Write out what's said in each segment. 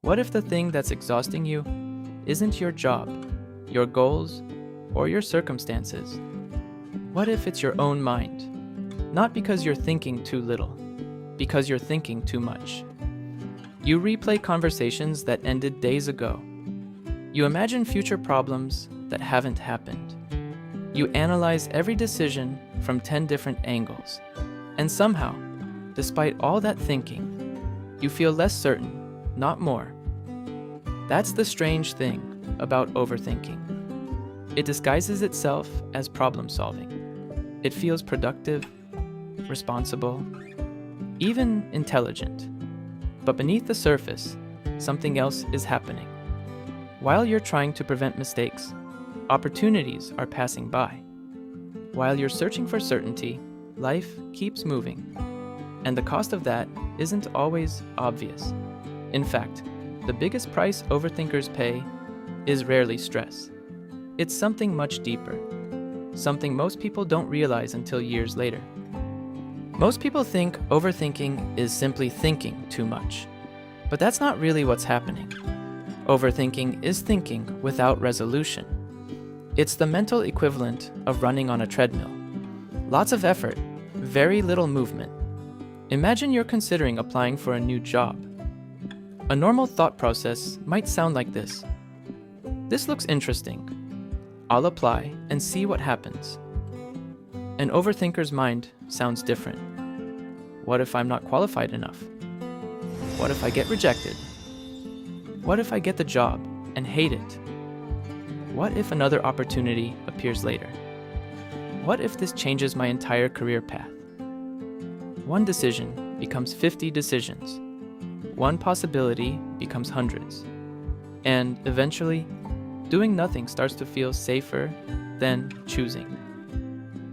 What if the thing that's exhausting you isn't your job, your goals, or your circumstances? What if it's your own mind? Not because you're thinking too little, because you're thinking too much. You replay conversations that ended days ago. You imagine future problems that haven't happened. You analyze every decision from 10 different angles. And somehow, despite all that thinking, you feel less certain, not more. That's the strange thing about overthinking. It disguises itself as problem solving. It feels productive, responsible, even intelligent. But beneath the surface, something else is happening. While you're trying to prevent mistakes, opportunities are passing by. While you're searching for certainty, life keeps moving. And the cost of that isn't always obvious. In fact, the biggest price overthinkers pay is rarely stress. It's something much deeper, something most people don't realize until years later. Most people think overthinking is simply thinking too much, but that's not really what's happening. Overthinking is thinking without resolution. It's the mental equivalent of running on a treadmill. Lots of effort, very little movement. Imagine you're considering applying for a new job. A normal thought process might sound like this. This looks interesting. I'll apply and see what happens. An overthinker's mind sounds different. What if I'm not qualified enough? What if I get rejected? What if I get the job and hate it? What if another opportunity appears later? What if this changes my entire career path? One decision becomes 50 decisions. One possibility becomes hundreds. And eventually, doing nothing starts to feel safer than choosing.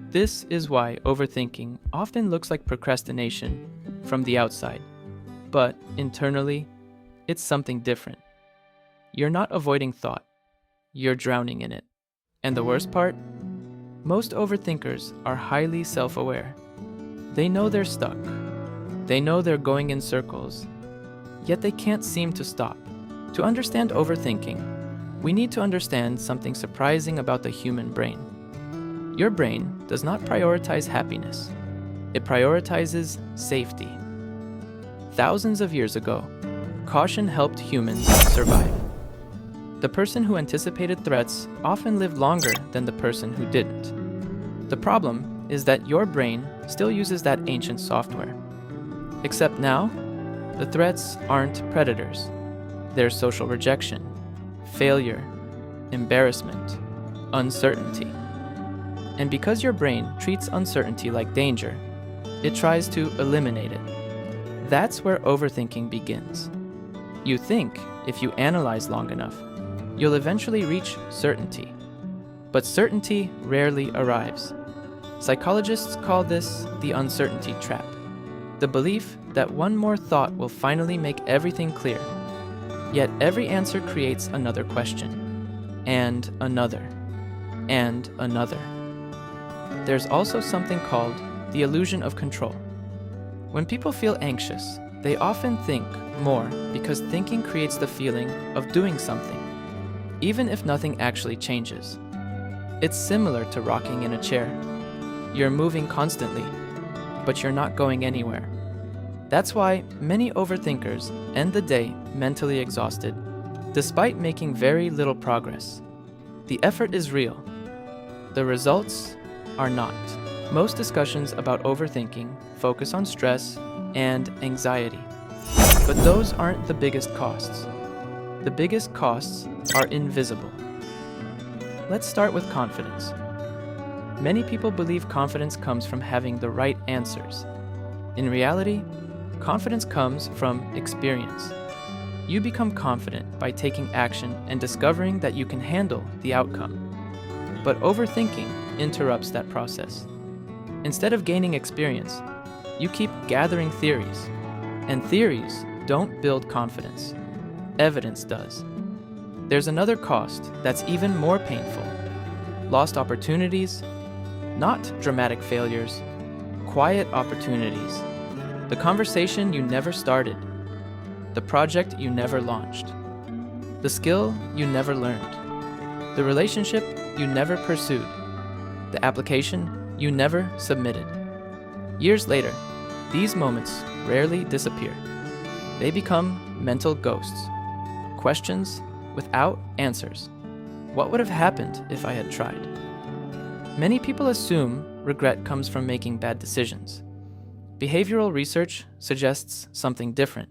This is why overthinking often looks like procrastination from the outside, but internally, it's something different. You're not avoiding thought, you're drowning in it. And the worst part? Most overthinkers are highly self-aware. They know they're stuck. They know they're going in circles, yet they can't seem to stop. To understand overthinking, we need to understand something surprising about the human brain. Your brain does not prioritize happiness. It prioritizes safety. Thousands of years ago, caution helped humans survive. The person who anticipated threats often lived longer than the person who didn't. The problem is that your brain still uses that ancient software. Except now, the threats aren't predators. They're social rejection, failure, embarrassment, uncertainty. And because your brain treats uncertainty like danger, it tries to eliminate it. That's where overthinking begins. You think if you analyze long enough, you'll eventually reach certainty. But certainty rarely arrives. Psychologists call this the uncertainty trap. The belief that one more thought will finally make everything clear. Yet every answer creates another question, and another, and another. There's also something called the illusion of control. When people feel anxious, they often think more because thinking creates the feeling of doing something, even if nothing actually changes. It's similar to rocking in a chair. You're moving constantly, but you're not going anywhere. That's why many overthinkers end the day mentally exhausted, despite making very little progress. The effort is real. The results are not. Most discussions about overthinking focus on stress and anxiety. But those aren't the biggest costs. The biggest costs are invisible. Let's start with confidence. Many people believe confidence comes from having the right answers. In reality, confidence comes from experience. You become confident by taking action and discovering that you can handle the outcome. But overthinking interrupts that process. Instead of gaining experience, you keep gathering theories. And theories don't build confidence. Evidence does. There's another cost that's even more painful. Lost opportunities, not dramatic failures, quiet opportunities. The conversation you never started, the project you never launched, the skill you never learned, the relationship you never pursued, the application you never submitted. Years later, these moments rarely disappear. They become mental ghosts, questions without answers. What would have happened if I had tried? Many people assume regret comes from making bad decisions. Behavioral research suggests something different.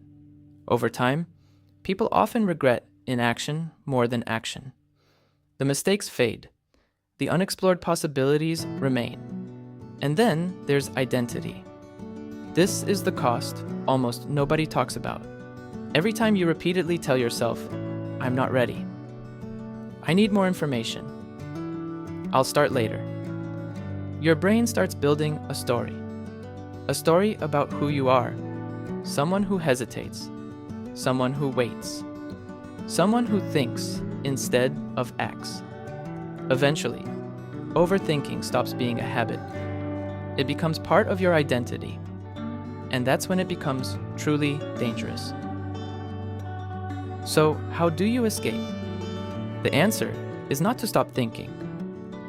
Over time, people often regret inaction more than action. The mistakes fade. The unexplored possibilities remain. And then there's identity. This is the cost almost nobody talks about. Every time you repeatedly tell yourself, "I'm not ready. I need more information. I'll start later." Your brain starts building a story about who you are, someone who hesitates, someone who waits, someone who thinks instead of acts. Eventually, overthinking stops being a habit. It becomes part of your identity, and that's when it becomes truly dangerous. So, how do you escape? The answer is not to stop thinking.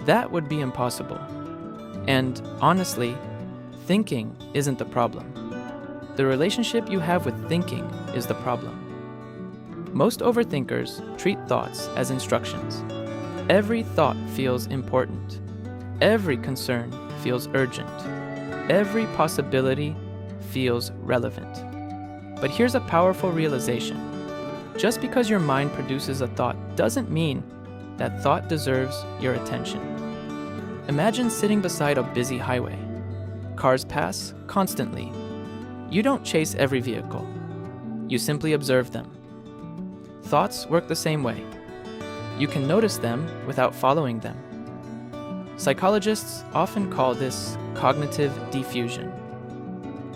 That would be impossible. And honestly, thinking isn't the problem. The relationship you have with thinking is the problem. Most overthinkers treat thoughts as instructions. Every thought feels important. Every concern feels urgent. Every possibility feels relevant. But here's a powerful realization. Just because your mind produces a thought doesn't mean that thought deserves your attention. Imagine sitting beside a busy highway. Cars pass constantly. You don't chase every vehicle. You simply observe them. Thoughts work the same way. You can notice them without following them. Psychologists often call this cognitive diffusion,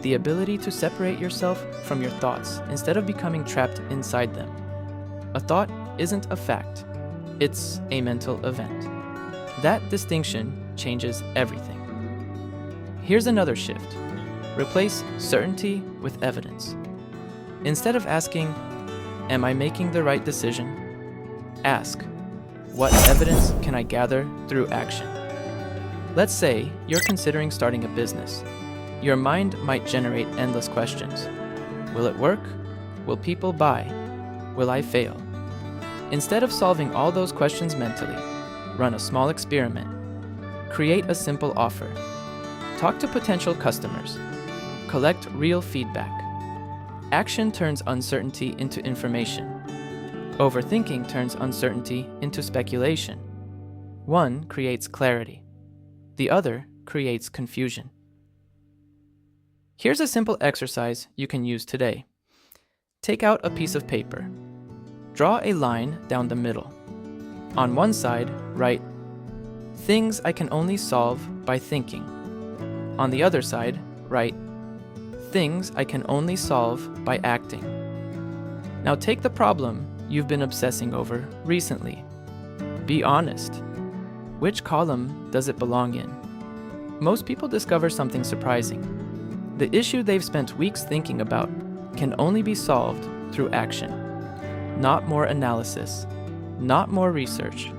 the ability to separate yourself from your thoughts instead of becoming trapped inside them. A thought isn't a fact, it's a mental event. That distinction changes everything. Here's another shift. Replace certainty with evidence. Instead of asking, "Am I making the right decision?" ask, "What evidence can I gather through action?" Let's say you're considering starting a business. Your mind might generate endless questions. Will it work? Will people buy? Will I fail? Instead of solving all those questions mentally, run a small experiment. Create a simple offer. Talk to potential customers. Collect real feedback. Action turns uncertainty into information. Overthinking turns uncertainty into speculation. One creates clarity. The other creates confusion. Here's a simple exercise you can use today. Take out a piece of paper. Draw a line down the middle. On one side, write, "Things I can only solve by thinking." On the other side, write, "Things I can only solve by acting." Now take the problem you've been obsessing over recently. Be honest. Which column does it belong in? Most people discover something surprising. The issue they've spent weeks thinking about can only be solved through action. Not more analysis, not more research,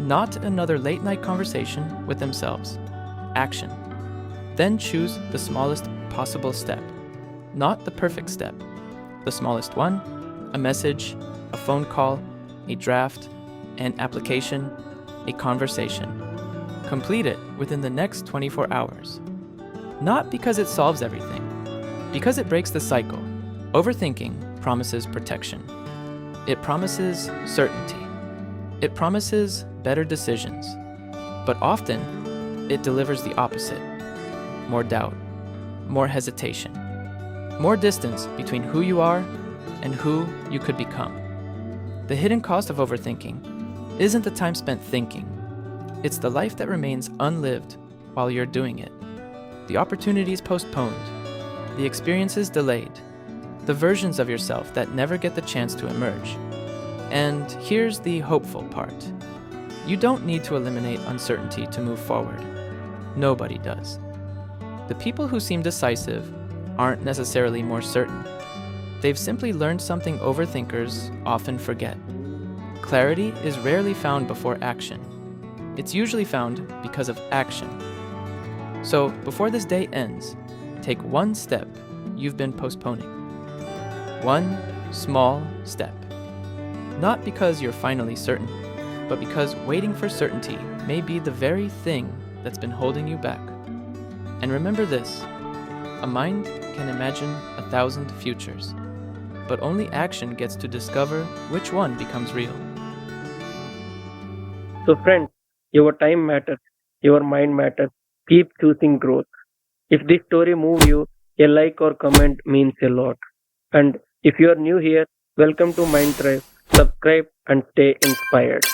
not another late-night conversation with themselves. Action. Then choose the smallest possible step, not the perfect step. The smallest one, a message, a phone call, a draft, an application, a conversation. Complete it within the next 24 hours. Not because it solves everything, because it breaks the cycle. Overthinking promises protection. It promises certainty. It promises better decisions. But often, it delivers the opposite. More doubt, more hesitation, more distance between who you are and who you could become. The hidden cost of overthinking isn't the time spent thinking. It's the life that remains unlived while you're doing it. The opportunities postponed, the experiences delayed, the versions of yourself that never get the chance to emerge. And here's the hopeful part. You don't need to eliminate uncertainty to move forward. Nobody does. The people who seem decisive aren't necessarily more certain. They've simply learned something overthinkers often forget. Clarity is rarely found before action. It's usually found because of action. So, before this day ends, take one step you've been postponing. One small step. Not because you're finally certain, but because waiting for certainty may be the very thing that's been holding you back. And remember this, a mind can imagine 1,000 futures, but only action gets to discover which one becomes real. So, friends, your time matters, your mind matters. Keep choosing growth. If this story moved you, a like or comment means a lot. And if you are new here, welcome to Mind Tribe. Subscribe and stay inspired.